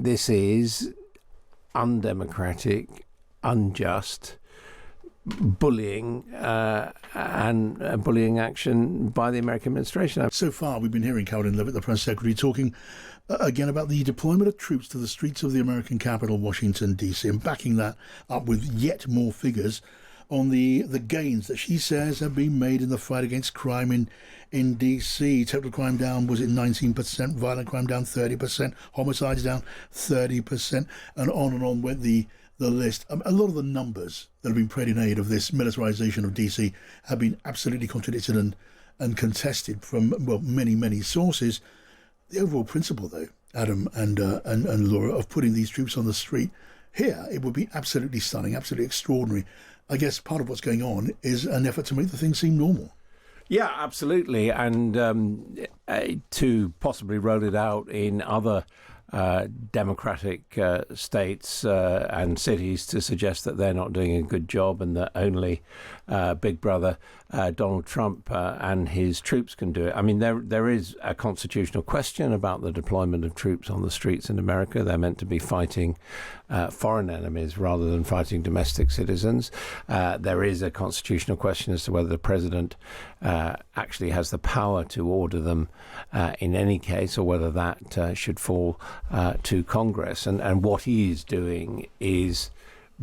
this is undemocratic, unjust bullying and bullying action by the American administration. So far, we've been hearing Caroline Leavitt, the press secretary, talking again about the deployment of troops to the streets of the American capital, Washington, DC, and backing that up with yet more figures on the gains that she says have been made in the fight against crime in DC. Total crime down, was it 19%? Violent crime down 30%. Homicides down 30%. And on went the list. A lot of the numbers that have been prayed in aid of this militarization of DC have been absolutely contradicted and contested from, well, many sources. The overall principle, though, Adam and Laura, of putting these troops on the street here, it would be absolutely stunning, absolutely extraordinary. I guess part of what's going on is an effort to make the thing seem normal. Yeah, absolutely. And to possibly roll it out in other democratic states and cities to suggest that they're not doing a good job and that only Big Brother Donald Trump and his troops can do it. I mean, there is a constitutional question about the deployment of troops on the streets in America. They're meant to be fighting foreign enemies rather than fighting domestic citizens. There is a constitutional question as to whether the president actually has the power to order them in any case, or whether that should fall to Congress. And what he is doing is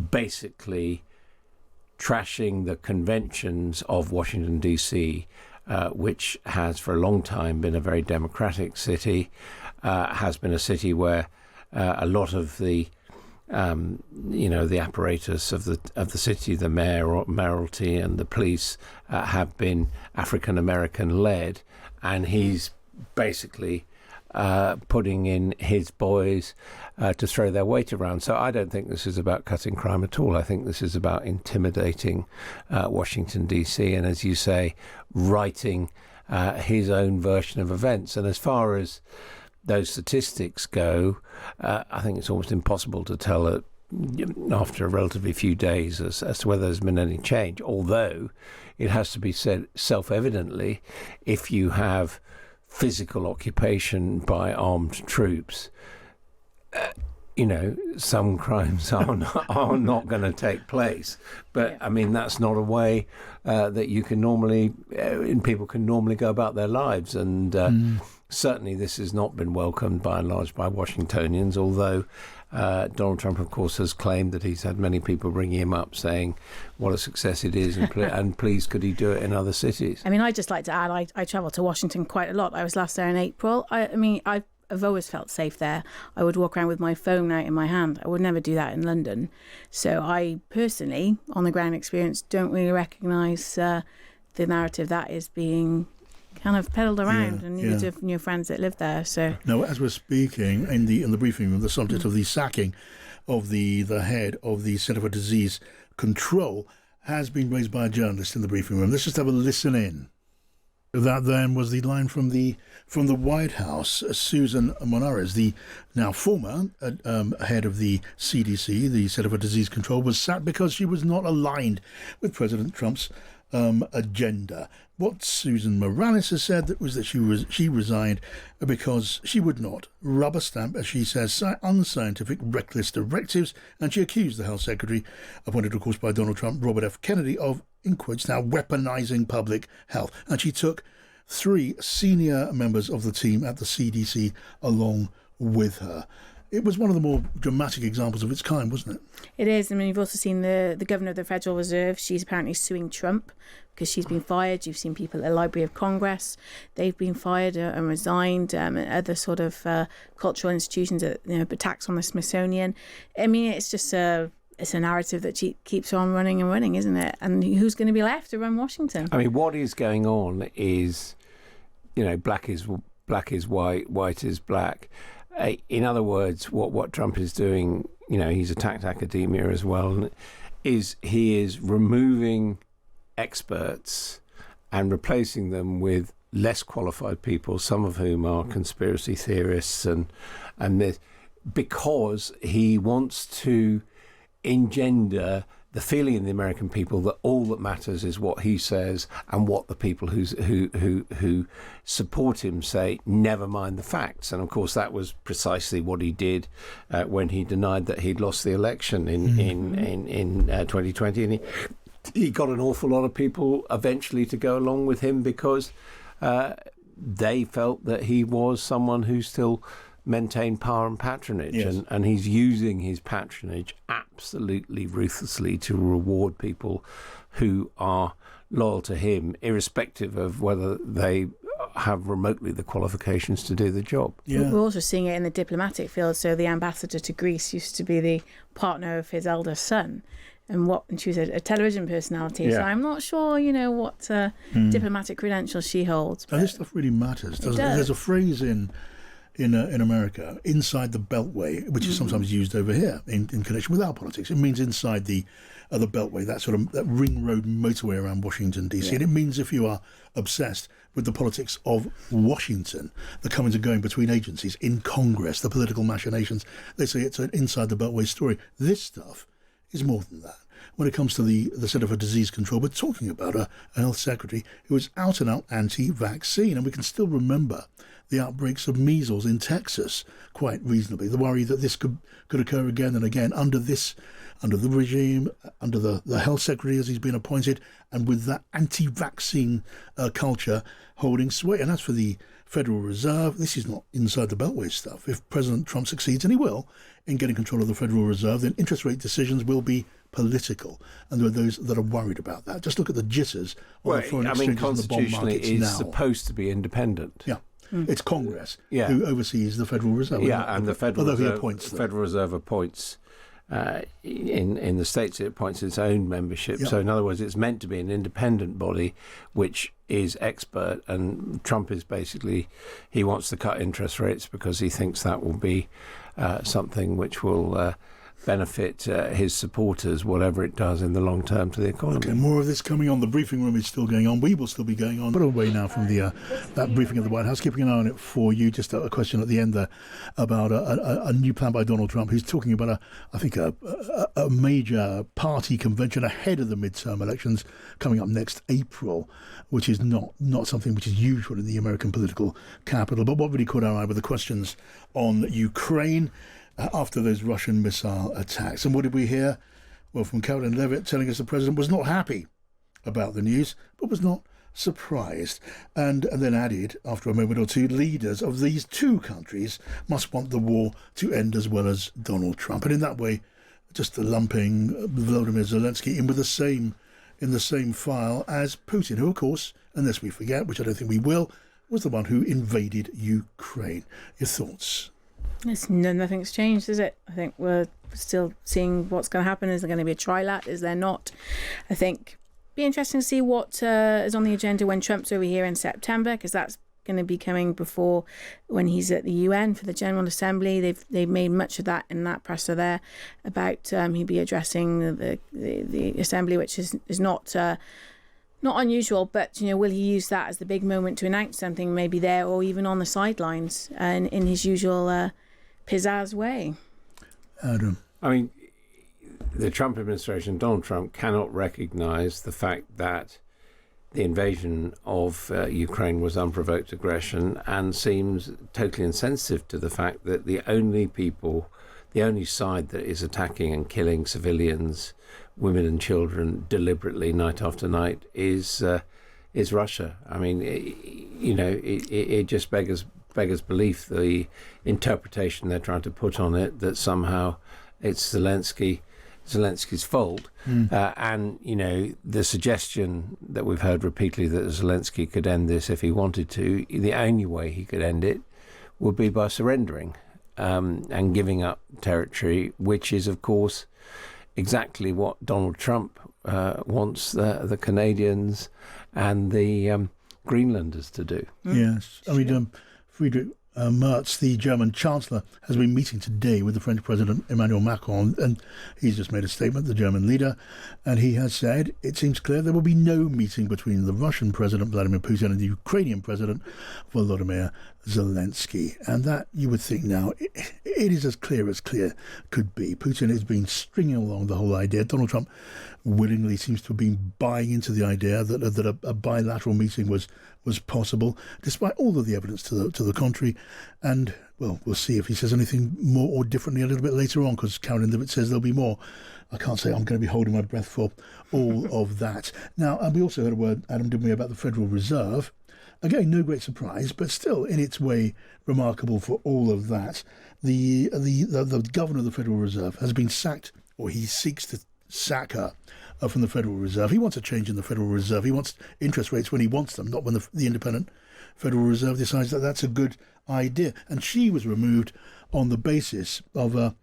basically trashing the conventions of Washington, D.C., which has for a long time been a very democratic city, has been a city where a lot of the the apparatus of the city, the mayoralty and the police have been African American led, and he's basically putting in his boys to throw their weight around. So I don't think this is about cutting crime at all. I think this is about intimidating Washington, D.C., and, as you say, writing his own version of events. And as far as those statistics go, I think it's almost impossible to tell after a relatively few days as to whether there's been any change, although it has to be said self-evidently, if you have physical occupation by armed troops, some crimes are not going to take place. But I mean, that's not a way that you can normally, people can normally go about their lives. And certainly this has not been welcomed by and large by Washingtonians, although Donald Trump, of course, has claimed that he's had many people ringing him up saying what a success it is and please could he do it in other cities. I mean, I'd just like to add, I travel to Washington quite a lot. I was last there in April. I've always felt safe there. I would walk around with my phone out in my hand. I would never do that in London. So I personally, on the ground experience, don't really recognise the narrative that is being kind of peddled around, and neither do your friends that live there. So now, as we're speaking in the briefing room, the subject of the sacking of the head of the Centre for Disease Control has been raised by a journalist in the briefing room. Let's just have a listen in. That then was the line from the White House. Susan Monares, the now former head of the CDC, the Centre for Disease Control, was sacked because she was not aligned with President Trump's agenda. What Susan Morales has said was that she resigned because she would not rubber stamp, as she says, unscientific, reckless directives, and she accused the health secretary, appointed of course by Donald Trump, Robert F. Kennedy, of, in quotes now, weaponizing public health. And she took 3 senior members of the team at the CDC along with her. It was one of the more dramatic examples of its kind, wasn't it? It is. I mean, you've also seen the governor of the Federal Reserve. She's apparently suing Trump because she's been fired. You've seen people at the Library of Congress. They've been fired and resigned. And other sort of cultural institutions, attacks on the Smithsonian. I mean, it's just it's a narrative that keeps on running and running, isn't it? And who's going to be left to run Washington? I mean, what is going on is, black is white, white is black. In other words, what Trump is doing, he's attacked academia as well, is he is removing experts and replacing them with less qualified people, some of whom are conspiracy theorists, and this, because he wants to engender the feeling in the American people that all that matters is what he says, and what the people who support him say, never mind the facts. And of course, that was precisely what he did when he denied that he'd lost the election in 2020, and he got an awful lot of people eventually to go along with him because they felt that he was someone who still maintain power and patronage, and he's using his patronage absolutely ruthlessly to reward people who are loyal to him, irrespective of whether they have remotely the qualifications to do the job. We're also seeing it in the diplomatic field. So the ambassador to Greece used to be the partner of his eldest son, and she was a television personality. So I'm not sure, what diplomatic credentials she holds. And this stuff really matters, doesn't it? There's a phrase in America, inside the Beltway, which is sometimes used over here in connection with our politics. It means inside the Beltway, that ring road motorway around Washington, D.C. And it means if you are obsessed with the politics of Washington, the comings and going between agencies in Congress, the political machinations, they say it's an inside the Beltway story. This stuff is more than that. When it comes to the Centre for Disease Control, we're talking about a health secretary who is out and out anti-vaccine, and we can still remember the outbreaks of measles in Texas quite reasonably. The worry that this could occur again and again under the regime, under the health secretary as he's been appointed, and with that anti-vaccine culture holding sway. And as for the Federal Reserve, this is not inside the Beltway stuff. If President Trump succeeds, and he will, in getting control of the Federal Reserve, then interest rate decisions will be political, and there are those that are worried about that. Just look at the jitters on the foreign exchanges and the bond markets now. It's supposed to be independent. Yeah. It's Congress who oversees the Federal Reserve. And the Federal Reserve appoints in the states, it appoints its own membership. So in other words, it's meant to be an independent body which is expert, and Trump is basically, he wants to cut interest rates because he thinks that will be something which will benefit his supporters, whatever it does in the long term to the economy. Okay, more of this coming on. The briefing room is still going on. We will still be going on. But away now from that briefing at the White House, keeping an eye on it for you. Just a question at the end there about a new plan by Donald Trump, who's talking about a major party convention ahead of the midterm elections coming up next April, which is not something which is usual in the American political capital. But what really caught our eye were the questions on Ukraine after those Russian missile attacks. And what did we hear? Well, from Caroline Levitt telling us the president was not happy about the news, but was not surprised. And then added, after a moment or two, leaders of these two countries must want the war to end as well as Donald Trump. And in that way, just lumping Volodymyr Zelensky in the same file as Putin, who, of course, unless we forget, which I don't think we will, was the one who invaded Ukraine. Your thoughts? Nothing's changed, is it? I think we're still seeing what's going to happen. Is there going to be a trilat? Is there not? I think be interesting to see what is on the agenda when Trump's over here in September, because that's going to be coming before when he's at the UN for the General Assembly. They've made much of that in that presser there about he'll be addressing the Assembly, which is not unusual, but will he use that as the big moment to announce something, maybe there or even on the sidelines, and in his usual pizzazz way? Adam, I mean, the Trump administration, Donald Trump, cannot recognise the fact that the invasion of Ukraine was unprovoked aggression, and seems totally insensitive to the fact that the only side that is attacking and killing civilians, women and children deliberately night after night is Russia. I mean, it just beggars belief, the interpretation they're trying to put on it, that somehow it's Zelensky's fault. And the suggestion that we've heard repeatedly that Zelensky could end this if he wanted to, the only way he could end it would be by surrendering and giving up territory, which is, of course, exactly what Donald Trump wants the Canadians and the Greenlanders to do. Yes. I mean, Friedrich Merz, the German Chancellor, has been meeting today with the French President Emmanuel Macron, and he's just made a statement, the German leader, and he has said it seems clear there will be no meeting between the Russian President Vladimir Putin and the Ukrainian President Volodymyr Zelensky. And that, you would think now, it is as clear could be. Putin has been stringing along the whole idea. Donald Trump willingly seems to have been buying into the idea that a bilateral meeting was possible, despite all of the evidence to the contrary. And, well, we'll see if he says anything more or differently a little bit later on, because Caroline Levitt says there'll be more. I can't say I'm going to be holding my breath for all of that. Now, and we also heard a word, Adam, didn't we, about the Federal Reserve. Again, no great surprise, but still, in its way, remarkable for all of that. The governor of the Federal Reserve has been sacked, or he seeks to sack her from the Federal Reserve. He wants a change in the Federal Reserve. He wants interest rates when he wants them, not when the independent Federal Reserve decides that that's a good idea. And she was removed on the basis of a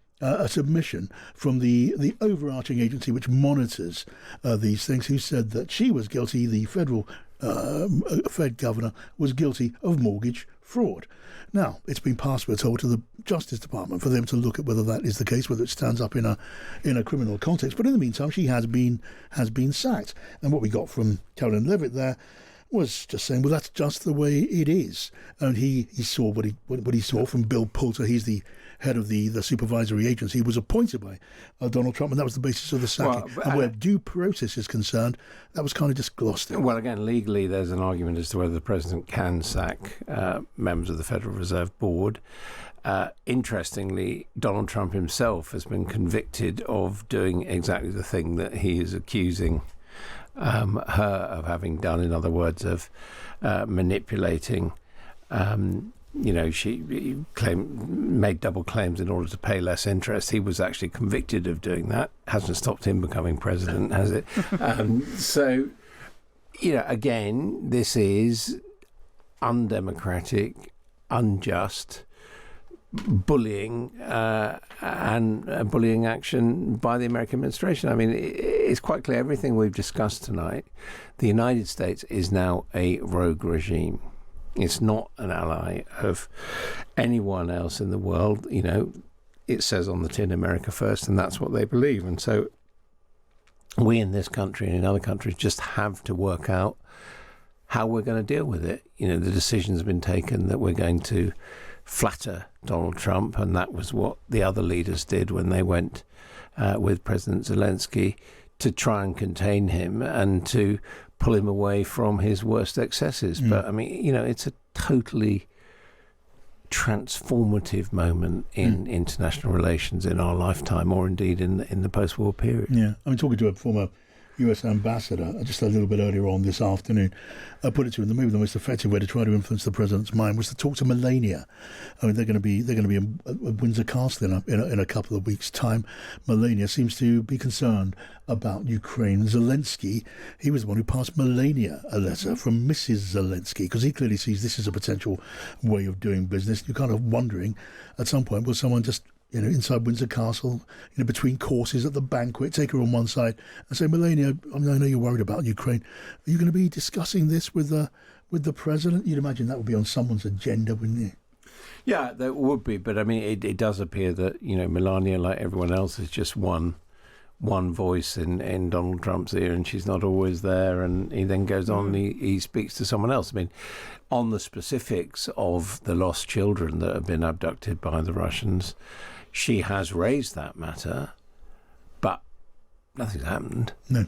submission from the overarching agency which monitors these things, who said that she was guilty, the federal Fed governor was guilty of mortgage fraud. Now, it's been passed, we're told, to the Justice Department for them to look at whether that is the case, whether it stands up in a criminal context. But in the meantime, she has been sacked. And what we got from Caroline Levitt there was just saying, well, that's just the way it is. And he saw what he saw from Bill Poulter. He's the head of the supervisory agency. He was appointed by Donald Trump, and that was the basis of the sacking. And where due process is concerned, that was kind of just glossed over. Well, again, legally, there's an argument as to whether the president can sack members of the Federal Reserve Board. Interestingly, Donald Trump himself has been convicted of doing exactly the thing that he is accusing her of having done. In other words, of manipulating. She made double claims in order to pay less interest. He was actually convicted of doing that. Hasn't stopped him becoming president, has it? So, again, this is undemocratic, unjust, bullying and bullying action by the American administration. I mean, it's quite clear, everything we've discussed tonight, the United States is now a rogue regime. It's not an ally of anyone else in the world. It says on the tin, America first, and that's what they believe. And so we in this country and in other countries just have to work out how we're going to deal with it. The decision's been taken that we're going to flatter Donald Trump, and that was what the other leaders did when they went with President Zelensky to try and contain him and to pull him away from his worst excesses. But, I mean, it's a totally transformative moment in international relations in our lifetime, or indeed in the post-war period. Yeah, I mean, talking to a former US ambassador just a little bit earlier on this afternoon, I put it to him that maybe the most effective way to try to influence the president's mind was to talk to Melania. I mean, they're going to be in Windsor Castle in a couple of weeks' time. Melania seems to be concerned about Ukraine. Zelensky, he was the one who passed Melania a letter from Mrs. Zelensky, because he clearly sees this as a potential way of doing business. You're kind of wondering, at some point, will someone just inside Windsor Castle, between courses at the banquet, take her on one side and say, Melania, I know you're worried about Ukraine. Are you going to be discussing this with the president? You'd imagine that would be on someone's agenda, wouldn't you? Yeah, that would be. But I mean, it does appear that, Melania, like everyone else, is just one voice in Donald Trump's ear, and she's not always there. And he then goes on, he speaks to someone else. I mean, on the specifics of the lost children that have been abducted by the Russians, she has raised that matter, but nothing's happened. No.